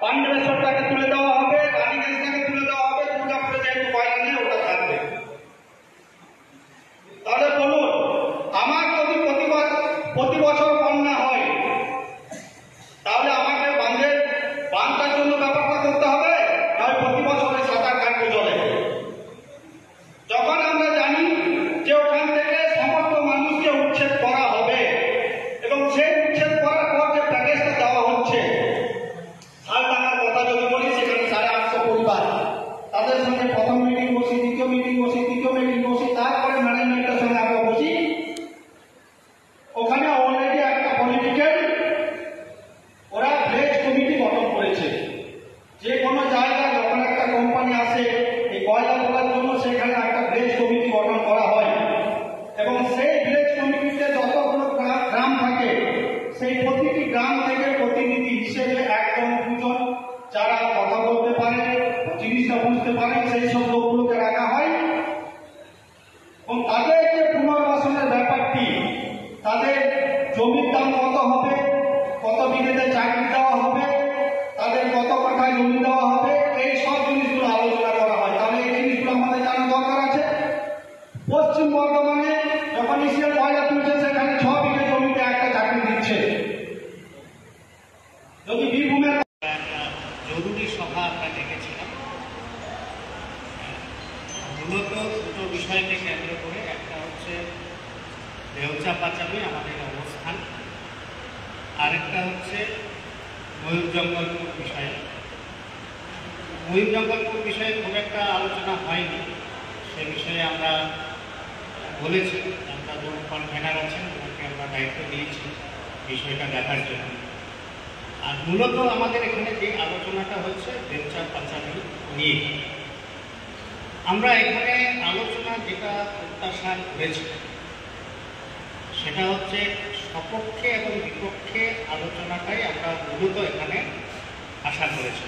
পান্ডবেশ্বরটাকে তুলে দেওয়া হবে, রানীগঞ্জটাকে তুলে দেওয়া হবে, দুর্গাপুরে যেহেতু কয়লা নেই ওটা থাকবে। তাহলে বলুন, আমার যদি প্রতি বছর বন্যা হয় তাহলে আমাকে বাঁধটার জন্য ব্যাপারটা করতে হবে, নয় প্রতি বছরে সাঁতার কাটবে জলে। যখন আমরা জানি যে ওখান থেকে সমস্ত মানুষকে উচ্ছেদ করা হবে এবং সেই উচ্ছেদ করার পর যে প্যাকেজটা দেওয়া হচ্ছে, হালদাঙ্গার কথা যদি বলি, সেখানে 850 পরিবার, তাদের সঙ্গে প্রথম মিটিং বসি, দ্বিতীয় মিটিং বসি, তৃতীয় মিটিং বসি, তারপরে ম্যানেজমেন্টের সঙ্গে আমরা বসি। ওখানে অলরেডি একটা পলিটিক্যাল ওরা ভিলেজ কমিটি গঠন করেছে। যে কোনো জায়গায় যখন একটা কোম্পানি আসে এই কয়লা তোলার জন্য, সেখানে একটা ভিলেজ কমিটি গঠন করা হয় এবং সেই ভিলেজ কমিটিতে যতগুলো গ্রাম থাকে, সেই প্রতিটি গ্রাম থেকে প্রতিনিধি হিসেবে 1-2 জন যারা কথা বলতে পারে, জিনিসটা বুঝতে পারে, সেই সব লোকগুলোকে রাখা হয় এবং তাদের যে পুনর্বাসনের ব্যাপারটি, তাদের জমির দাম কত হবে, কত বিঘেতে চাকরি দেওয়া হবে, তাদের কত কাঠায় জমি দেওয়া হবে, এই সব জিনিসগুলো আলোচনা করা হয়। তাহলে এই জিনিসগুলো আমাদের জানা দরকার আছে। পশ্চিম বর্ধমানে যখন ইসিএল কয়লা তুলছে, সেখানে 6 বিঘে জমিতে একটা চাকরি দিচ্ছে। যদি বীরভূমের জরুরি সভা আমরা ডেকেছিলাম, মূলত দুটো বিষয়কে কেন্দ্র করে। একটা হচ্ছে দেউচা পাচামি আমাদের অবস্থান, আরেকটা হচ্ছে ময়ূর জঙ্গলপুর বিষয়ে। ময়ূর জঙ্গলপুর বিষয়ে খুব একটা আলোচনা হয়নি, সে বিষয়ে আমরা বলেছি, আমরা যখন কনভেনার আছেন ওনাকে আমরা দায়িত্ব দিয়েছি বিষয়টা দেখার জন্য। আর মূলত আমাদের এখানে যে আলোচনাটা হচ্ছে দেউচা পাচামি নিয়ে, আমরা এখানে আলোচনা যেটা প্রত্যাশা করেছি সেটা হচ্ছে সপক্ষে এবং বিপক্ষে আলোচনাটাই আমরা মূলত এখানে আশা করেছি।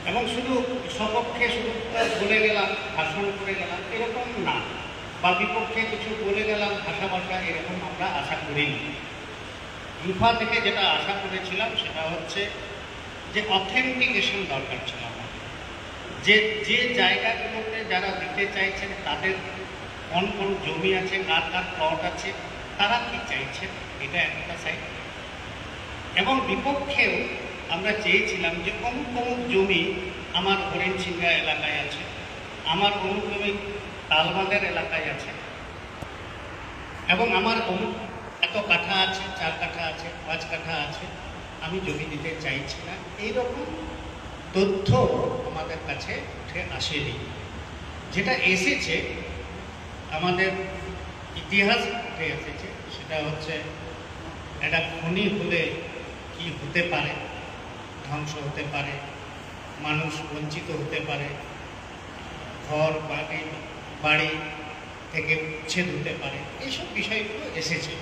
এবং শুধু সপক্ষে শুধু বলে গেলাম, ভাষণ করে গেলাম এরকম না, বা বিপক্ষে কিছু বলে গেলাম ভাষা এরকম আমরা আশা করিনি। ইউফা থেকে যেটা আশা করেছিলাম সেটা হচ্ছে যে অথেন্টিকেশন দরকার ছিল আমাদের, যে জায়গাগুলোতে যারা দিতে চাইছেন তাদের কোন কোন জমি আছে, কার কার প্লট আছে, তারা কি চাইছেন, এটা একটা সাইড। এবং বিপক্ষেও আমরা চেয়েছিলাম যে অমুক অমুক জমি আমার হরিণছিঙ্গা এলাকায় আছে, আমার অমুক জমি তালবাগের এলাকায় আছে, এবং আমার অমুক এত কাঠা আছে, 4 কাঠা আছে, 5 কাঠা আছে, আমি জমি দিতে চাইছি না। এইরকম তথ্য আমাদের কাছে উঠে আসেনি। যেটা এসেছে আমাদের ইতিহাস উঠে এসেছে সেটা হচ্ছে একটা খনি হলে কি হতে পারে, ধ্বংস হতে পারে, মানুষ বঞ্চিত হতে পারে, ঘর বাড়ি থেকে উচ্ছেদ হতে পারে, এইসব বিষয়গুলো এসেছে।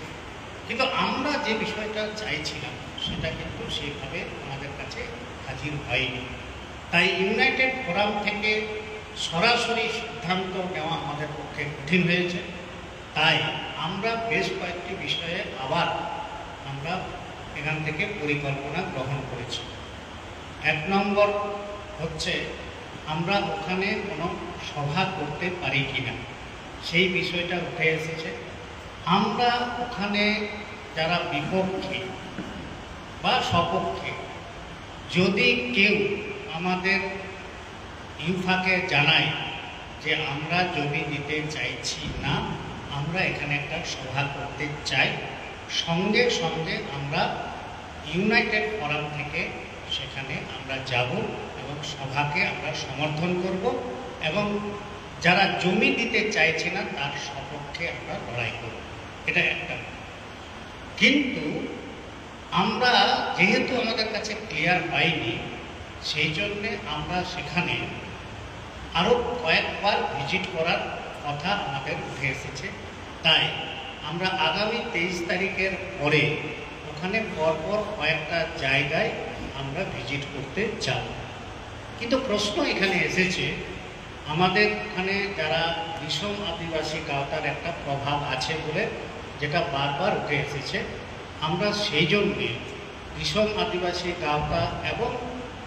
কিন্তু আমরা যে বিষয়টা চাইছিলাম সেটা কিন্তু সেইভাবে আমাদের কাছে হাজির হয়নি। তাই ইউনাইটেড ফোরাম থেকে সরাসরি সিদ্ধান্ত নেওয়া আমাদের পক্ষে কঠিন হয়েছে। তাই আমরা বেশ কয়েকটি বিষয়ে আবার আমরা এখান থেকে পরিকল্পনা গ্রহণ করেছি। 1 নম্বর হচ্ছে আমরা ওখানে কোনো সভা করতে পারি কিনা, সেই বিষয়টা উঠে এসেছে। আমরা ওখানে যারা বিপক্ষে বা সপক্ষে, যদি কেউ আমাদের ইউফাকে জানায় যে আমরা জমি দিতে চাইছি না, আমরা এখানে একটা সভা করতে চাই, সঙ্গে সঙ্গে আমরা ইউনাইটেড ফোরাম থেকে সেখানে আমরা যাব এবং সভাকে আমরা সমর্থন করব এবং যারা জমি দিতে চাইছে না তার সপক্ষে আমরা লড়াই করব। এটা একটা। কিন্তু আমরা যেহেতু আমাদের কাছে ক্লিয়ার হয়নি, সেই জন্যে আমরা সেখানে আরও কয়েকবার ভিজিট করার কথা আমাদের উঠে এসেছে। তাই আমরা আগামী 23 তারিখের পরে ওখানে পরপর কয়েকটা জায়গায় আমরা ভিজিট করতে যাব। কিন্তু প্রশ্ন এখানে এসেছে, আমাদের ওখানে যারা বিষম আদিবাসী গাঁওতার একটা প্রভাব আছে বলে, যেটা বারবার উঠে এসেছে। আমরা সেই জন্যে কৃষক আদিবাসী গাঁওতা এবং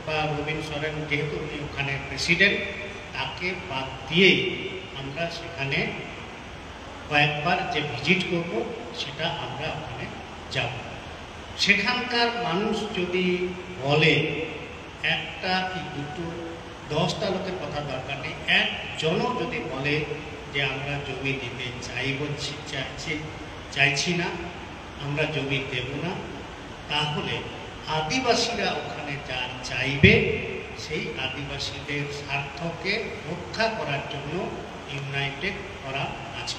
বা রবীন সরেন যেহেতু উনি ওখানে প্রেসিডেন্ট, তাকে বাদ দিয়েই আমরা সেখানে কয়েকবার যে ভিজিট করব সেটা আমরা ওখানে যাব। সেখানকার মানুষ যদি বলে একটা কি দুটো 10টা লোকের কথা দরকার নেই, একজনও যদি বলে যে আমরা জমি দিতে চাইছি না, আমরা জমি দেব না, তাহলে আদিবাসীরা ওখানে যা চাইবে সেই আদিবাসীদের স্বার্থকে রক্ষা করার জন্য ইউনাইটেড করা আছে।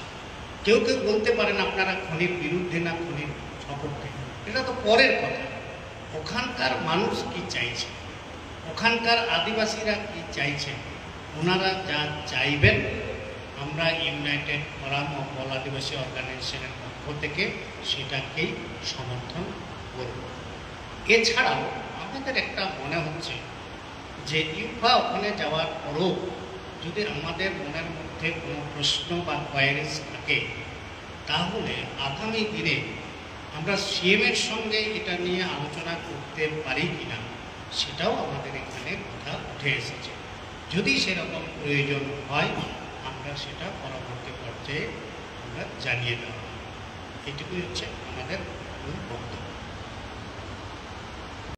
কেউ কেউ বলতে পারেন আপনারা খনির বিরুদ্ধে না খনির সপক্ষে, এটা তো পরের কথা। ওখানকার মানুষ কি চাইছে, ওখানকার আদিবাসীরা কি চাইছে, ওনারা যা চাইবেন আমরা ইউনাইটেড ফোরাম অফ অল আদিবাসী অর্গানাইজেশনের পক্ষ থেকে সেটাকেই সমর্থন করব। এছাড়াও আমাদের একটা মনে হচ্ছে যে ইউফা ওখানে যাওয়ার পরও যদি আমাদের মনের মধ্যে কোনো প্রশ্ন বা কোয়ারিজ থাকে, তাহলে আগামী দিনে আমরা সিএমের সঙ্গে এটা নিয়ে আলোচনা করতে পারি কিনা সেটাও আমাদের এখানে কথা উঠে এসেছে। যদি সেরকম প্রয়োজন হয় আমরা সেটা পরবর্তী পর্যায়ে আমরা জানিয়ে দেওয়া। এটুকুই হচ্ছে আমাদের মূল বক্তব্য।